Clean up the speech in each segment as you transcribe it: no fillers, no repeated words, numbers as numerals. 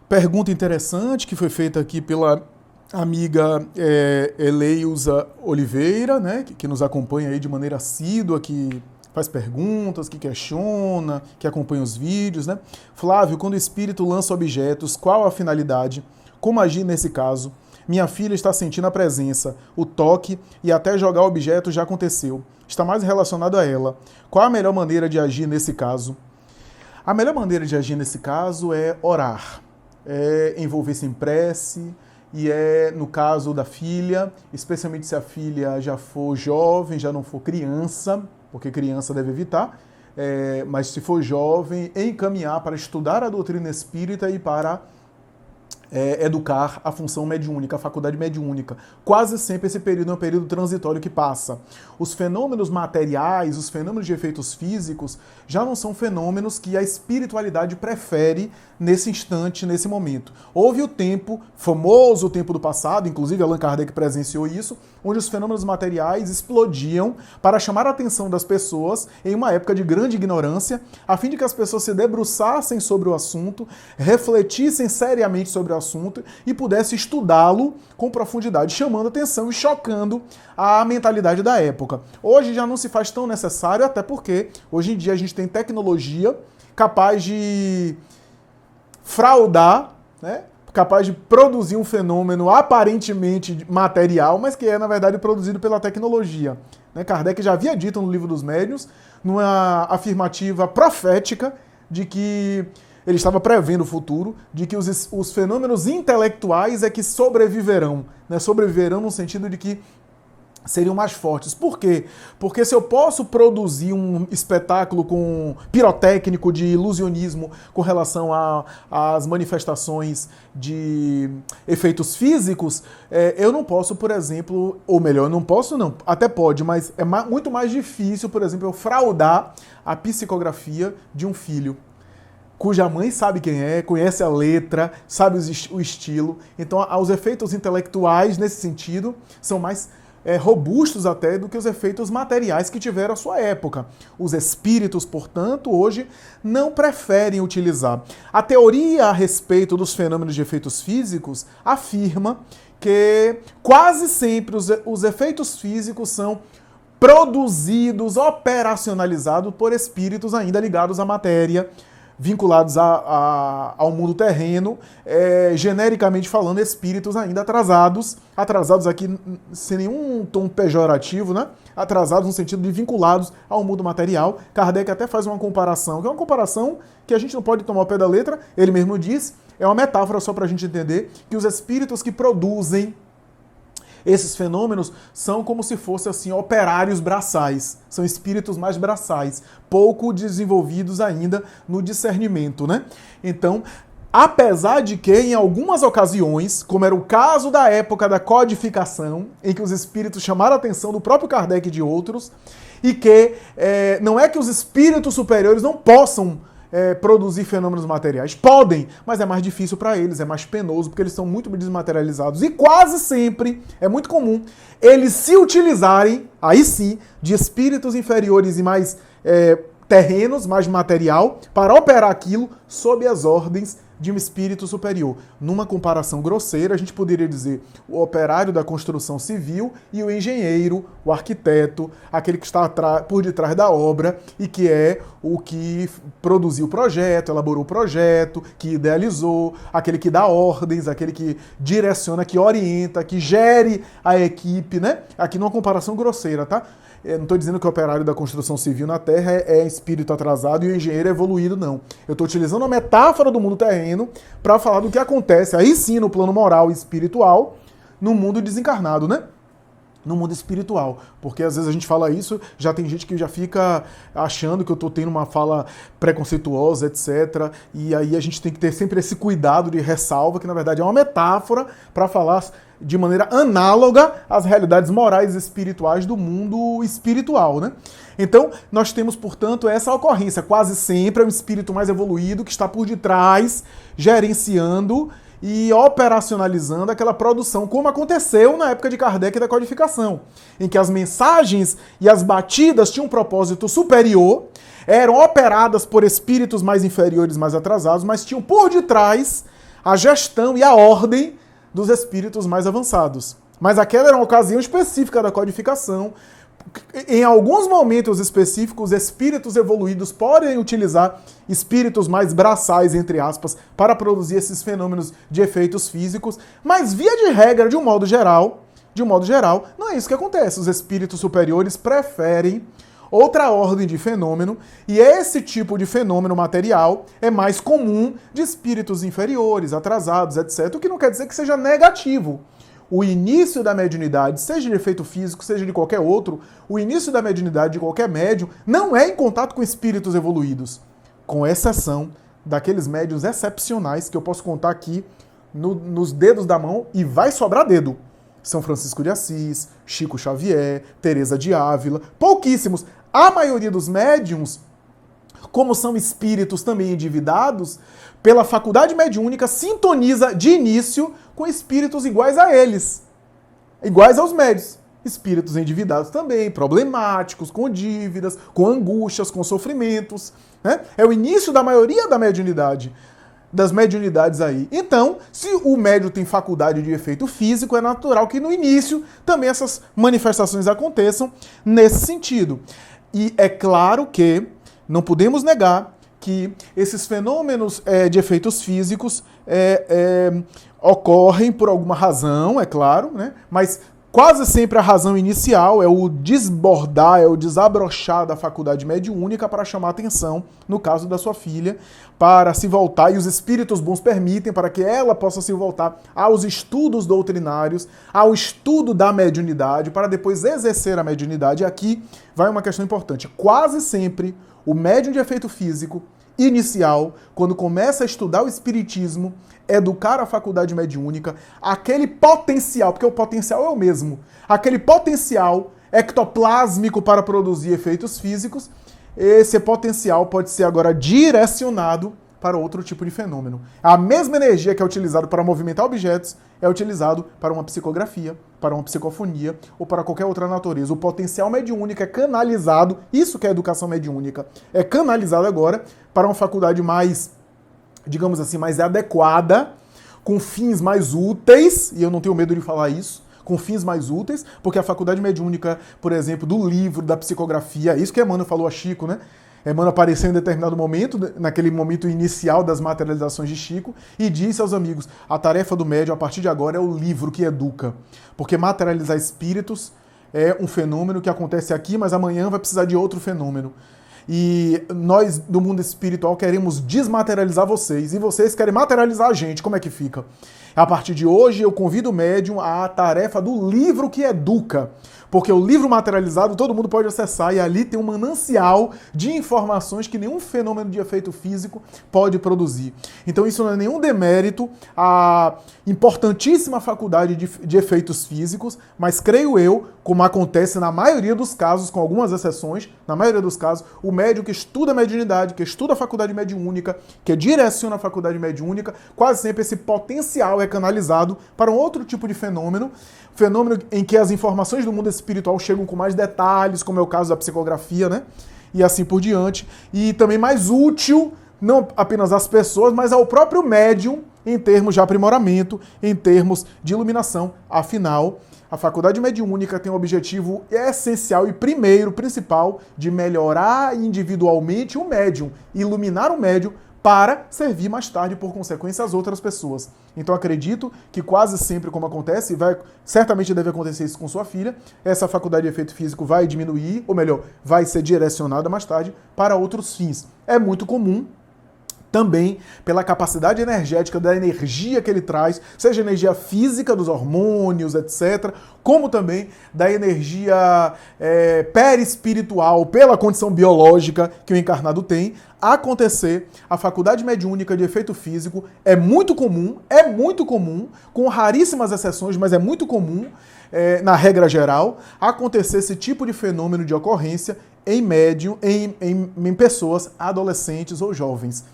Pergunta interessante que foi feita aqui pela amiga Eleusa Oliveira, né, que nos acompanha aí de maneira assídua, que faz perguntas, que questiona, que acompanha os vídeos, né? Flávio, quando o espírito lança objetos, qual a finalidade? Como agir nesse caso? Minha filha está sentindo a presença, o toque e até jogar o objeto já aconteceu. Está mais relacionado a ela. Qual a melhor maneira de agir nesse caso? A melhor maneira de agir nesse caso é orar. É envolver-se em prece, e no caso da filha, especialmente se a filha já for jovem, já não for criança, porque criança deve evitar, mas se for jovem, encaminhar para estudar a doutrina espírita e para educar a função mediúnica, a faculdade mediúnica. Quase sempre esse período é um período transitório que passa. Os fenômenos materiais, os fenômenos de efeitos físicos, já não são fenômenos que a espiritualidade prefere nesse instante, nesse momento. Houve o tempo, famoso tempo do passado, inclusive Allan Kardec presenciou isso, onde os fenômenos materiais explodiam para chamar a atenção das pessoas em uma época de grande ignorância, a fim de que as pessoas se debruçassem sobre o assunto, refletissem seriamente sobre o assunto e pudessem estudá-lo com profundidade, chamando atenção e chocando a mentalidade da época. Hoje já não se faz tão necessário, até porque hoje em dia a gente tem tecnologia capaz de fraudar, né? Capaz de produzir um fenômeno aparentemente material, mas que é, na verdade, produzido pela tecnologia. Né? Kardec já havia dito no Livro dos Médiuns, numa afirmativa profética, de que ele estava prevendo o futuro, de que os fenômenos intelectuais é que sobreviverão. Né? Sobreviverão no sentido de que seriam mais fortes. Por quê? Porque se eu posso produzir um espetáculo com pirotécnico de ilusionismo com relação às manifestações de efeitos físicos, eu não posso, por exemplo, ou melhor, não posso não, até pode, mas é muito mais difícil, por exemplo, eu fraudar a psicografia de um filho, cuja mãe sabe quem é, conhece a letra, sabe o estilo. Então, os efeitos intelectuais, nesse sentido, são mais robustos até do que os efeitos materiais que tiveram a sua época. Os espíritos, portanto, hoje não preferem utilizar. A teoria a respeito dos fenômenos de efeitos físicos afirma que quase sempre os efeitos físicos são produzidos, operacionalizados por espíritos ainda ligados à matéria, vinculados ao mundo terreno, genericamente falando, espíritos ainda atrasados aqui sem nenhum tom pejorativo, né? Atrasados no sentido de vinculados ao mundo material. Kardec até faz uma comparação, que é uma comparação que a gente não pode tomar ao pé da letra, ele mesmo diz, é uma metáfora só para a gente entender que os espíritos que produzem esses fenômenos são como se fossem assim, operários braçais. São espíritos mais braçais, pouco desenvolvidos ainda no discernimento, né? Então, apesar de que em algumas ocasiões, como era o caso da época da codificação, em que os espíritos chamaram a atenção do próprio Kardec e de outros, e que não é que os espíritos superiores não possam produzir fenômenos materiais. Podem, mas é mais difícil para eles, é mais penoso, porque eles são muito desmaterializados. E quase sempre, é muito comum, eles se utilizarem, aí sim, de espíritos inferiores e mais terrenos, mais material, para operar aquilo sob as ordens de um espírito superior. Numa comparação grosseira, a gente poderia dizer o operário da construção civil e o engenheiro, o arquiteto, aquele que está por detrás da obra e que é o que produziu o projeto, elaborou o projeto, que idealizou, aquele que dá ordens, aquele que direciona, que orienta, que gere a equipe, né? Aqui numa comparação grosseira, tá? Eu não estou dizendo que o operário da construção civil na Terra é espírito atrasado e o engenheiro é evoluído, não. Eu estou utilizando a metáfora do mundo terreno para falar do que acontece, aí sim, no plano moral e espiritual, no mundo desencarnado, né? No mundo espiritual. Porque às vezes a gente fala isso, já tem gente que já fica achando que eu estou tendo uma fala preconceituosa, etc. E aí a gente tem que ter sempre esse cuidado de ressalva, que na verdade é uma metáfora para falar de maneira análoga às realidades morais e espirituais do mundo espiritual, né? Então, nós temos, portanto, essa ocorrência. Quase sempre é um espírito mais evoluído que está por detrás, gerenciando e operacionalizando aquela produção, como aconteceu na época de Kardec e da codificação, em que as mensagens e as batidas tinham um propósito superior, eram operadas por espíritos mais inferiores, mais atrasados, mas tinham por detrás a gestão e a ordem dos espíritos mais avançados. Mas aquela era uma ocasião específica da codificação. Em alguns momentos específicos, espíritos evoluídos podem utilizar espíritos mais braçais, entre aspas, para produzir esses fenômenos de efeitos físicos, mas via de regra, de um modo geral, não é isso que acontece. Os espíritos superiores preferem outra ordem de fenômeno, e esse tipo de fenômeno material é mais comum de espíritos inferiores, atrasados, etc., o que não quer dizer que seja negativo. O início da mediunidade, seja de efeito físico, seja de qualquer outro, o início da mediunidade de qualquer médium não é em contato com espíritos evoluídos, com exceção daqueles médiuns excepcionais que eu posso contar aqui nos dedos da mão e vai sobrar dedo. São Francisco de Assis, Chico Xavier, Teresa de Ávila, pouquíssimos. A maioria dos médiuns, como são espíritos também endividados, pela faculdade mediúnica, sintoniza de início com espíritos iguais a eles, iguais aos médios. Espíritos endividados também, problemáticos, com dívidas, com angústias, com sofrimentos. Né? É o início da maioria da mediunidade, das mediunidades aí. Então, se o médium tem faculdade de efeito físico, é natural que no início também essas manifestações aconteçam nesse sentido. E é claro que não podemos negar que esses fenômenos de efeitos físicos ocorrem por alguma razão, é claro, né? Mas quase sempre a razão inicial é o desbordar, é o desabrochar da faculdade mediúnica para chamar atenção, no caso da sua filha, para se voltar, e os espíritos bons permitem para que ela possa se voltar aos estudos doutrinários, ao estudo da mediunidade, para depois exercer a mediunidade. E aqui vai uma questão importante. Quase sempre o médium de efeito físico inicial, quando começa a estudar o espiritismo, educar a faculdade mediúnica, aquele potencial, porque o potencial é o mesmo, aquele potencial ectoplásmico para produzir efeitos físicos, esse potencial pode ser agora direcionado para outro tipo de fenômeno. A mesma energia que é utilizada para movimentar objetos é utilizado para uma psicografia, para uma psicofonia ou para qualquer outra natureza. O potencial mediúnico é canalizado, isso que é a educação mediúnica, é canalizado agora para uma faculdade mais, digamos assim, mais adequada, com fins mais úteis, e eu não tenho medo de falar isso, com fins mais úteis, porque a faculdade mediúnica, por exemplo, do livro, da psicografia, isso que Emmanuel falou a Chico, né? Emmanuel apareceu em determinado momento, naquele momento inicial das materializações de Chico, e disse aos amigos, a tarefa do médium a partir de agora é o livro que educa, porque materializar espíritos é um fenômeno que acontece aqui, mas amanhã vai precisar de outro fenômeno. E nós, do mundo espiritual, queremos desmaterializar vocês, e vocês querem materializar a gente, como é que fica? A partir de hoje, eu convido o médium à tarefa do livro que educa, porque o livro materializado todo mundo pode acessar e ali tem um manancial de informações que nenhum fenômeno de efeito físico pode produzir. Então isso não é nenhum demérito à importantíssima faculdade de efeitos físicos, mas creio eu, como acontece na maioria dos casos, com algumas exceções, na maioria dos casos, o médium que estuda a mediunidade, que estuda a faculdade mediúnica, que direciona a faculdade mediúnica, quase sempre esse potencial é canalizado para um outro tipo de fenômeno em que as informações do mundo espiritual chegam com mais detalhes, como é o caso da psicografia, né? E assim por diante. E também mais útil, não apenas às pessoas, mas ao próprio médium, em termos de aprimoramento, em termos de iluminação. Afinal, a faculdade mediúnica tem um objetivo essencial e principal, de melhorar individualmente o médium, iluminar o médium, para servir mais tarde, por consequência, às outras pessoas. Então acredito que quase sempre, como acontece, certamente deve acontecer isso com sua filha, essa faculdade de efeito físico vai diminuir, ou melhor, vai ser direcionada mais tarde para outros fins. É muito comum também pela capacidade energética, da energia que ele traz, seja energia física dos hormônios, etc., como também da energia perispiritual, pela condição biológica que o encarnado tem, acontecer a faculdade mediúnica de efeito físico é muito comum, com raríssimas exceções, mas é muito comum, na regra geral, acontecer esse tipo de fenômeno de ocorrência em médium, em pessoas adolescentes ou jovens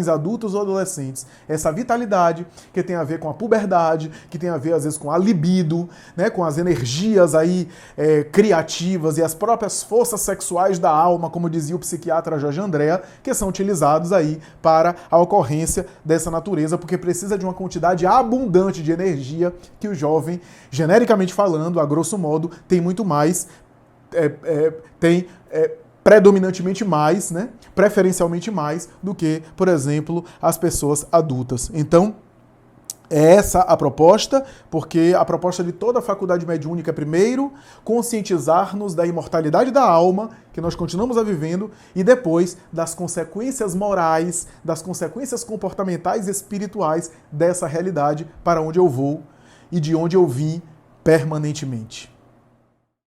adultos ou adolescentes. Essa vitalidade que tem a ver com a puberdade, que tem a ver às vezes com a libido, né, com as energias aí criativas e as próprias forças sexuais da alma, como dizia o psiquiatra Jorge Andréa, que são utilizados aí para a ocorrência dessa natureza, porque precisa de uma quantidade abundante de energia que o jovem, genericamente falando, a grosso modo, tem muito mais, predominantemente mais, né, preferencialmente mais do que, por exemplo, as pessoas adultas. Então, é essa a proposta, porque a proposta de toda a faculdade mediúnica é, primeiro, conscientizar-nos da imortalidade da alma, que nós continuamos a vivendo, e depois das consequências morais, das consequências comportamentais e espirituais dessa realidade para onde eu vou e de onde eu vim permanentemente.